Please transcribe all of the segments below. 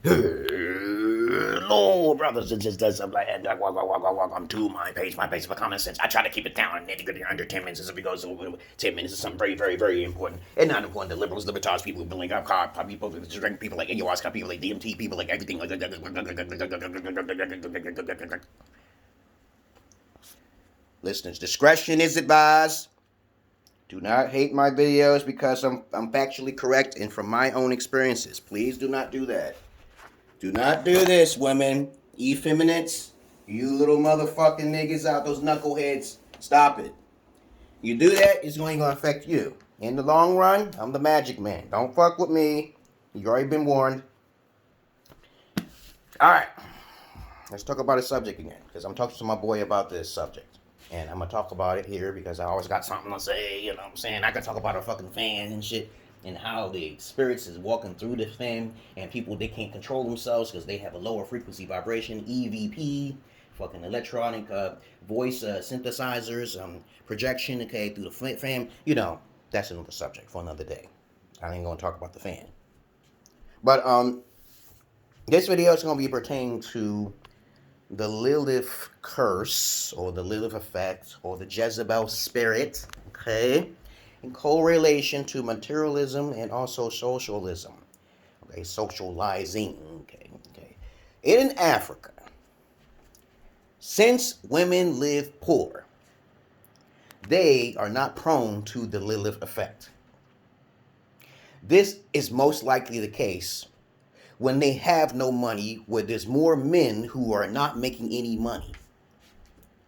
Hello, brothers and sisters. I'm like, welcome to my page for common sense. I try to keep it down nitty-gritty under 10 minutes as it goes. 10 minutes is something very, very, very important. And not important to liberals, libertarians, people who believe car people, drink people like Yo Arse, people like DMT, people like everything like that. Listeners, discretion is advised. Do not hate my videos because I'm factually correct and from my own experiences. Please do not do that. Do not do this, women. Effeminates. You little motherfucking niggas out, those knuckleheads. Stop it. You do that, it's going to affect you. In the long run, I'm the magic man. Don't fuck with me. You've already been warned. Alright. Let's talk about a subject again. Because I'm talking to my boy about this subject. And I'm going to talk about it here because I always got something to say, you know what I'm saying? I can talk about a fucking fan and shit and how the spirits is walking through the fan and people, they can't control themselves because they have a lower frequency vibration, EVP, fucking electronic voice synthesizers, projection, okay, through the fan. You know, that's another subject for another day. I ain't going to talk about the fan. But this video is going to be pertaining to the Lilith Curse, or the Lilith effect, or the Jezebel spirit, okay, in correlation to materialism and also socialism, okay, socializing, okay. In Africa, since women live poor, they are not prone to the Lilith effect. This is most likely the case when they have no money, where there's more men who are not making any money.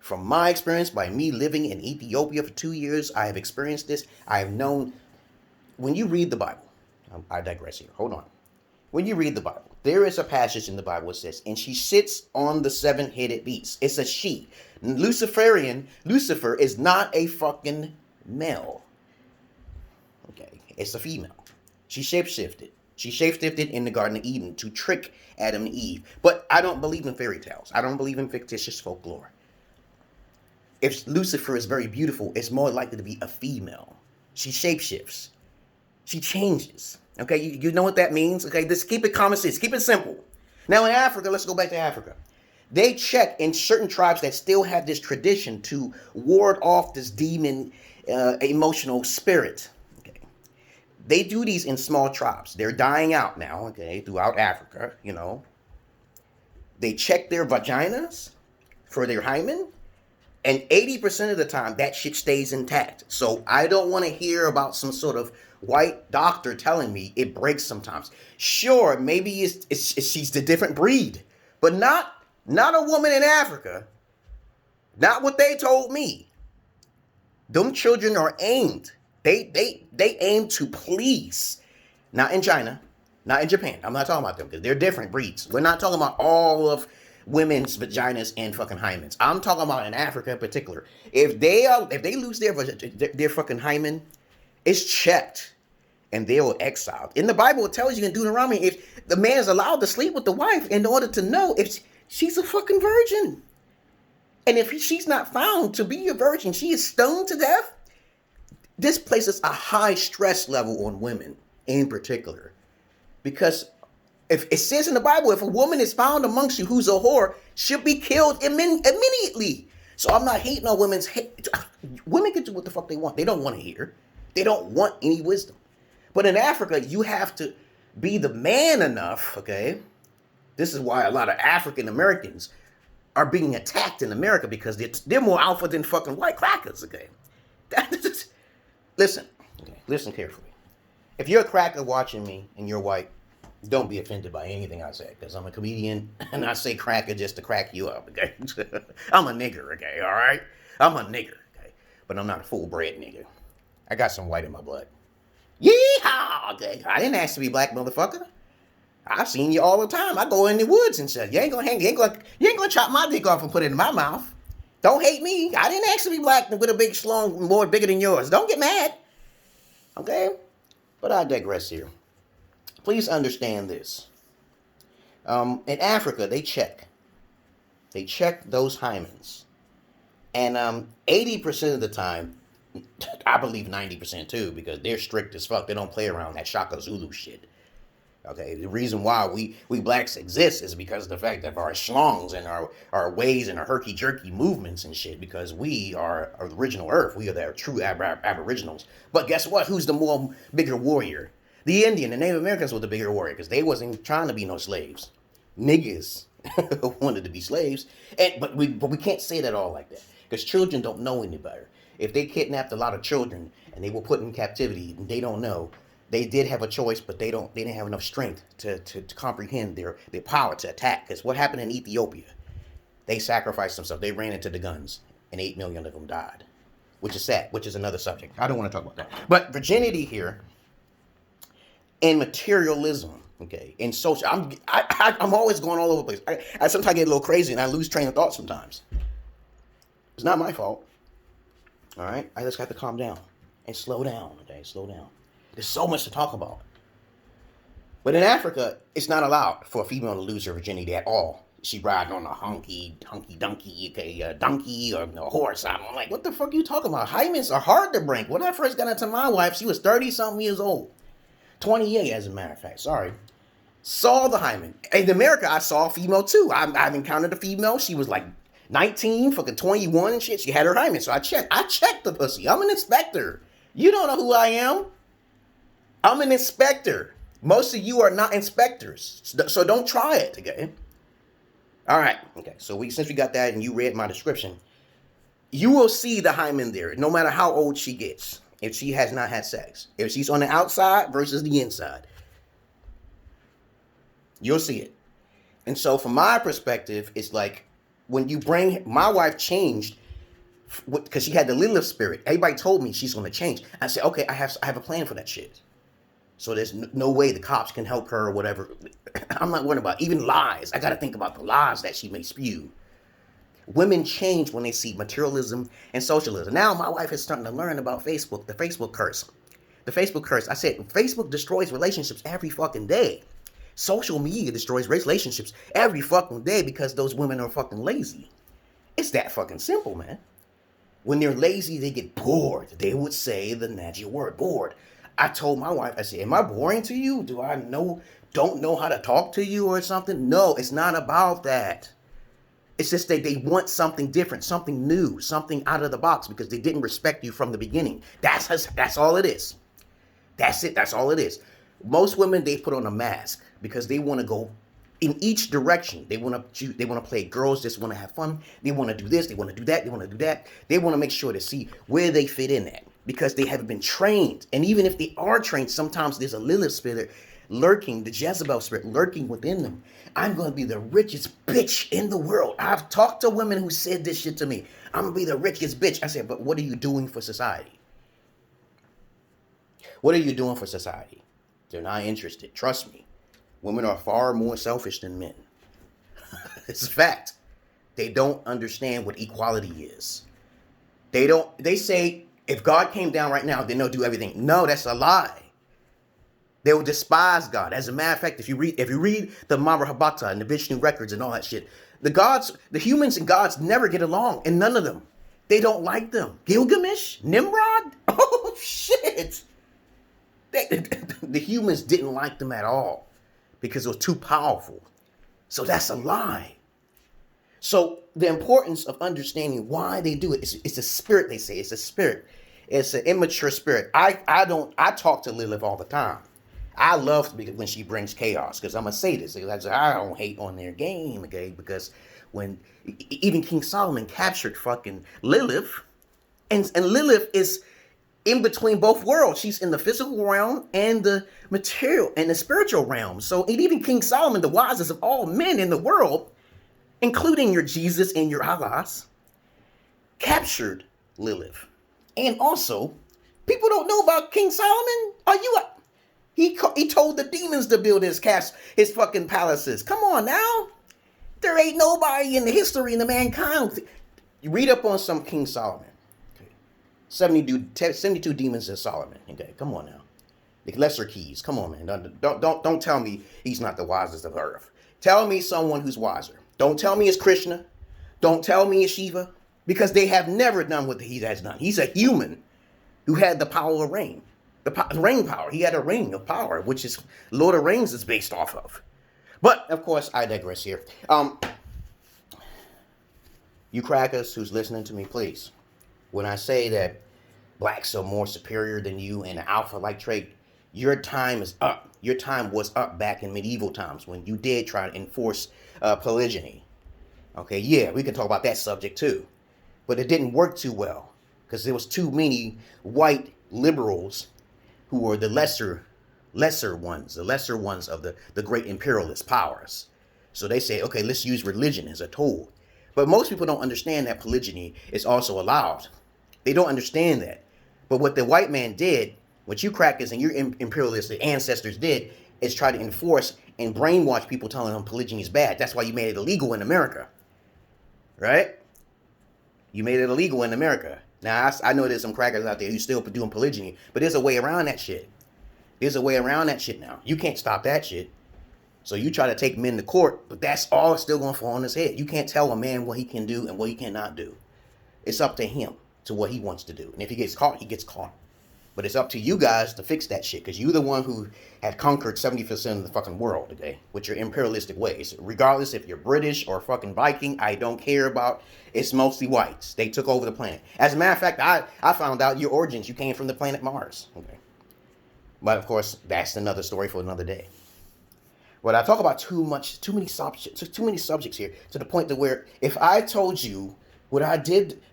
From my experience, by me living in Ethiopia for 2 years, I have experienced this. I have known, when you read the Bible, I digress here, hold on. When you read the Bible, there is a passage in the Bible that says, and she sits on the seven-headed beast. It's a she. Lucifer is not a fucking male. Okay, it's a female. She shapeshifted. She shapeshifted in the Garden of Eden to trick Adam and Eve. But I don't believe in fairy tales. I don't believe in fictitious folklore. If Lucifer is very beautiful, it's more likely to be a female. She shapeshifts. She changes. Okay, you know what that means? Okay, just keep it common sense. Keep it simple. Now in Africa, let's go back to Africa. They check in certain tribes that still have this tradition to ward off this demon emotional spirit. They do these in small tribes. They're dying out now, okay, throughout Africa, you know. They check their vaginas for their hymen, and 80% of the time, that shit stays intact. So I don't want to hear about some sort of white doctor telling me it breaks sometimes. Sure, maybe she's the different breed, but not a woman in Africa. Not what they told me. Them children are aimed. They aim to please. Not in China, not in Japan. I'm not talking about them because they're different breeds. We're not talking about all of women's vaginas and fucking hymens. I'm talking about in Africa in particular. If they lose their fucking hymen, it's checked and they will exiled. In the Bible, it tells you in Deuteronomy, if the man is allowed to sleep with the wife in order to know if she's a fucking virgin. And if she's not found to be a virgin, she is stoned to death. This places a high stress level on women in particular. Because if it says in the Bible, if a woman is found amongst you who's a whore, she'll be killed immediately. So I'm not hating on women's hate. Women can do what the fuck they want. They don't want to hear. They don't want any wisdom. But in Africa, you have to be the man enough, okay? This is why a lot of African Americans are being attacked in America, because they're more alpha than fucking white crackers, okay? Listen carefully. If you're a cracker watching me and you're white, don't be offended by anything I say, because I'm a comedian and I say cracker just to crack you up, okay? I'm a nigger, okay, all right? I'm a nigger, okay? But I'm not a full-bred nigger. I got some white in my blood. Yeehaw, okay? I didn't ask to be black, motherfucker. I've seen you all the time. I go in the woods and shit. You ain't gonna chop my dick off and put it in my mouth. Don't hate me. I didn't ask to be black with a big schlong more bigger than yours. Don't get mad. Okay? But I digress here. Please understand this. In Africa, they check. They check those hymens. And 80% of the time, I believe 90% too, because they're strict as fuck. They don't play around that Shaka Zulu shit. Okay, the reason why we blacks exist is because of the fact of our schlongs and our ways and our herky-jerky movements and shit, because we are the original Earth. We are the true aboriginals. But guess what? Who's the bigger warrior? The Indian, the Native Americans were the bigger warrior, because they wasn't trying to be no slaves. Niggas wanted to be slaves. But we can't say that all like that, because children don't know any better. If they kidnapped a lot of children and they were put in captivity and they don't know, they did have a choice, but they didn't have enough strength to comprehend their power to attack. Because what happened in Ethiopia? They sacrificed themselves. They ran into the guns, and 8 million of them died, which is sad, which is another subject. I don't want to talk about that. But virginity here and materialism, okay, and social. I'm always going all over the place. I sometimes get a little crazy and I lose train of thought sometimes. It's not my fault. All right, I just got to calm down and slow down. Okay, slow down. There's so much to talk about. But in Africa, it's not allowed for a female to lose her virginity at all. She riding on a hunky donkey, okay, a donkey or a horse. I'm like, what the fuck are you talking about? Hymens are hard to break. When I first got into my wife, she was 30-something years old. 28, as a matter of fact. Sorry. Saw the hymen. In America, I saw a female too. I've encountered a female. She was like 19, fucking 21 and shit. She had her hymen. So I checked the pussy. I'm an inspector. You don't know who I am. I'm an inspector. Most of you are not inspectors, so don't try it, okay? All right, okay. So since we got that and you read my description, you will see the hymen there, no matter how old she gets, if she has not had sex. If she's on the outside versus the inside, you'll see it. And so from my perspective, it's like when you bring, my wife changed because she had the Lilith spirit. Everybody told me she's going to change. I said, okay, I have a plan for that shit. So there's no way the cops can help her or whatever. I'm not worried about even lies. I got to think about the lies that she may spew. Women change when they see materialism and socialism. Now my wife is starting to learn about Facebook, the Facebook curse. The Facebook curse. I said, Facebook destroys relationships every fucking day. Social media destroys relationships every fucking day because those women are fucking lazy. It's that fucking simple, man. When they're lazy, they get bored. They would say the magic word, bored. I told my wife, I said, am I boring to you? Do I don't know how to talk to you or something? No, it's not about that. It's just that they want something different, something new, something out of the box because they didn't respect you from the beginning. That's all it is. That's it. That's all it is. Most women, they put on a mask because they want to go in each direction. They want to play. Girls just want to have fun. They want to do this. They want to do that. They want to do that. They want to make sure to see where they fit in at because they haven't been trained. And even if they are trained, sometimes there's a Lilith spirit lurking, the Jezebel spirit lurking within them. I'm going to be the richest bitch in the world. I've talked to women who said this shit to me. I'm going to be the richest bitch. I said, but what are you doing for society? What are you doing for society? They're not interested. Trust me. Women are far more selfish than men. It's a fact. They don't understand what equality is. They say, if God came down right now, then they'll do everything. No, that's a lie. They will despise God. As a matter of fact, if you read the Mahabharata and the Vishnu records and all that shit, the humans and gods never get along, and none of them. They don't like them. Gilgamesh? Nimrod? Oh, shit. The humans didn't like them at all because it was too powerful. So that's a lie. So the importance of understanding why they do it, it's a spirit, they say. It's a spirit. It's an immature spirit. I talk to Lilith all the time. I love when she brings chaos because I'm a sadist. I don't hate on their game, okay? Because when even King Solomon captured fucking Lilith, and Lilith is in between both worlds. She's in the physical realm and the material and the spiritual realm. So even King Solomon, the wisest of all men in the world, including your Jesus and your Allahs, captured Lilith. And also, people don't know about King Solomon. He told the demons to build his fucking palaces. Come on now. There ain't nobody in the history of the mankind. You read up on some King Solomon. 72 demons in Solomon. Okay, come on now. The lesser keys. Come on, man. Don't tell me he's not the wisest of earth. Tell me someone who's wiser. Don't tell me it's Krishna. Don't tell me it's Shiva. Because they have never done what he has done. He's a human who had the power of rain. The ring power. He had a ring of power, which is Lord of Rings is based off of. But of course, I digress here. You crackers who's listening to me, please. When I say that blacks are more superior than you in an alpha-like trait, your time is up. Your time was up back in medieval times when you did try to enforce polygyny. Okay, yeah, we can talk about that subject too. But it didn't work too well because there was too many white liberals who were the lesser ones of the great imperialist powers. So they say, okay, let's use religion as a tool. But most people don't understand that polygyny is also allowed. They don't understand that. But what the white man did, what you crackers and your imperialist ancestors did, is try to enforce and brainwash people telling them polygyny is bad. That's why you made it illegal in America. Right? You made it illegal in America. Now, I know there's some crackers out there who still doing polygyny, but there's a way around that shit. There's a way around that shit now. You can't stop that shit. So you try to take men to court, but that's all still going to fall on his head. You can't tell a man what he can do and what he cannot do. It's up to him to what he wants to do. And if he gets caught, he gets caught. But it's up to you guys to fix that shit, because you're the one who had conquered 70% of the fucking world, okay, with your imperialistic ways. Regardless if you're British or fucking Viking, I don't care about. It's mostly whites. They took over the planet. As a matter of fact, I found out your origins. You came from the planet Mars, okay. But of course, that's another story for another day. But I talk about too many subjects here, to the point to where if I told you what I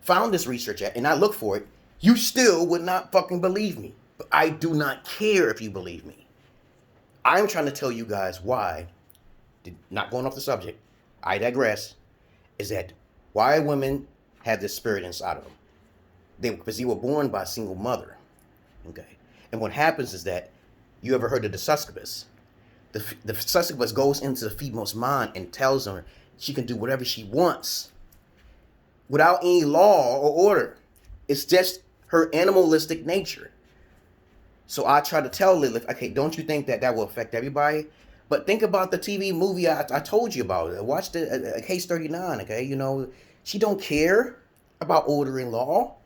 found this research at, and I looked for it, you still would not fucking believe me. But I do not care if you believe me. I'm trying to tell you guys why, not going off the subject, I digress, is that why women have this spirit inside of them. Because they were born by a single mother. Okay. And what happens is that, you ever heard of the succubus? The succubus goes into the female's mind and tells her she can do whatever she wants without any law or order. It's just her animalistic nature. So I try to tell Lilith, okay, don't you think that will affect everybody? But think about the TV movie I told you about. Watch the Case 39, okay? You know, she don't care about order and law.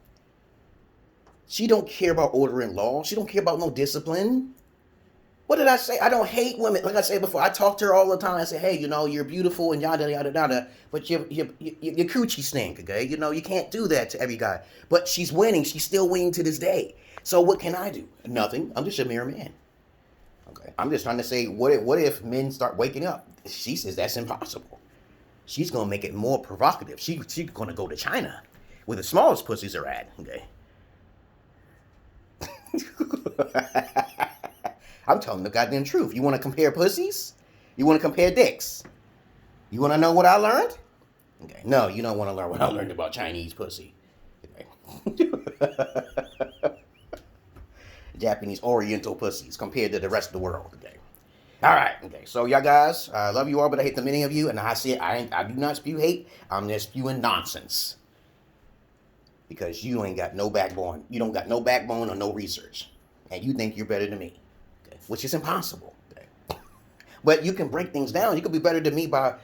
She don't care about order and law. She don't care about no discipline. What did I say? I don't hate women. Like I said before, I talk to her all the time. I say, hey, you know, you're beautiful and yada, yada, yada, but your coochie stink, okay? You know, you can't do that to every guy. But she's winning. She's still winning to this day. So what can I do? Nothing. I'm just a mere man. Okay. I'm just trying to say, what if men start waking up? She says that's impossible. She's going to make it more provocative. She's going to go to China, where the smallest pussies are at, okay? I'm telling the goddamn truth. You want to compare pussies? You want to compare dicks? You want to know what I learned? Okay. No, you don't want to learn what I learned about Chinese pussy. Okay. Japanese Oriental pussies compared to the rest of the world. Okay. All right. Okay. So y'all guys, I love you all, but I hate the many of you. And I said I do not spew hate. I'm just spewing nonsense. Because you ain't got no backbone. You don't got no backbone or no research. And you think you're better than me. Which is impossible. Okay. But you can break things down. You can be better than me by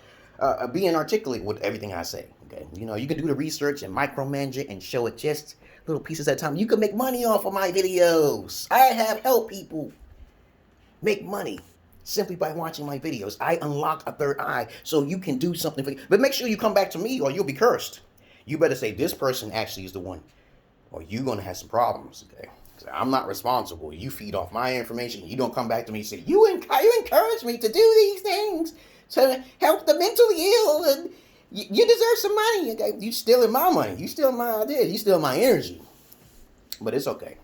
being articulate with everything I say. Okay, you know, you can do the research and micromanage it and show it just little pieces at a time. You can make money off of my videos. I have helped people make money simply by watching my videos. I unlock a third eye so you can do something for you. But make sure you come back to me or you'll be cursed. You better say this person actually is the one, or you're gonna have some problems. Okay. I'm not responsible. You feed off my information. You don't come back to me and say, you encourage me to do these things to help the mentally ill, and you deserve some money. Okay? You stealing my money. You stealing my idea. You stealing my energy. But it's okay.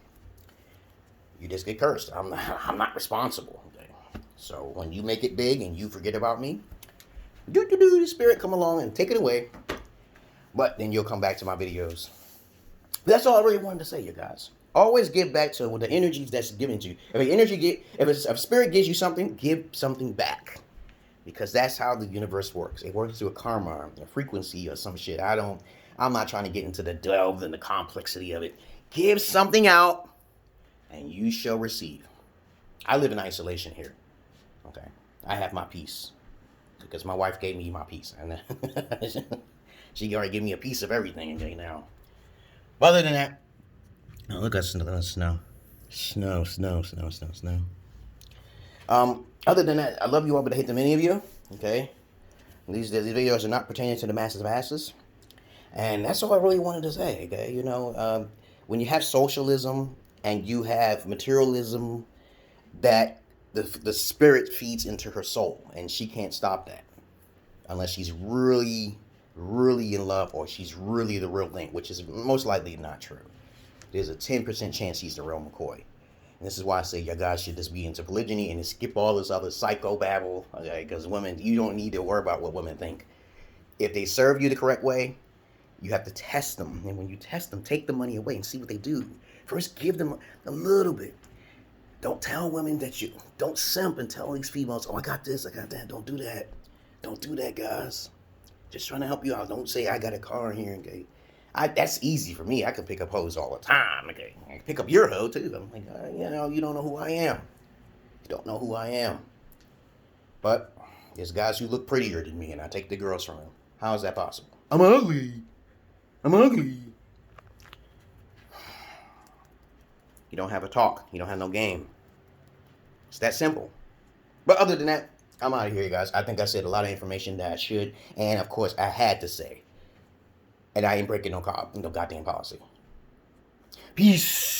You just get cursed. I'm not responsible. Okay? So when you make it big and you forget about me, the spirit come along and take it away. But then you'll come back to my videos. That's all I really wanted to say, you guys. Always give back to the energies that's given to you. If spirit gives you something, give something back. Because that's how the universe works. It works through a karma, a frequency, or some shit. I'm not trying to get into the delve and the complexity of it. Give something out, and you shall receive. I live in isolation here. Okay. I have my peace. Because my wife gave me my peace. And she already gave me a piece of everything, okay, now. But other than that, look at us now. Snow. Other than that, I love you all, but I hate the many of you. Okay, these videos are not pertaining to the masses of asses, and that's all I really wanted to say. Okay, when you have socialism and you have materialism, that the spirit feeds into her soul, and she can't stop that unless she's really, really in love or she's really the real thing, which is most likely not true. There's a 10% chance he's the real McCoy. And this is why I say you guys should just be into polygyny and skip all this other psycho babble. Okay, because women, you don't need to worry about what women think. If they serve you the correct way, you have to test them. And when you test them, take the money away and see what they do. First, give them a little bit. Don't tell women that you don't simp and tell these females, oh, I got this, I got that. Don't do that. Don't do that, guys. Just trying to help you out. Don't say I got a car here. Okay, that's easy for me. I can pick up hoes all the time. Okay, I can pick up your hoe too. I'm like, you don't know who I am. You don't know who I am. But there's guys who look prettier than me, and I take the girls from them. How is that possible? I'm ugly. You don't have a talk. You don't have no game. It's that simple. But other than that, I'm out of here, you guys. I think I said a lot of information that I should, and of course, I had to say. And I ain't breaking no goddamn policy. Peace.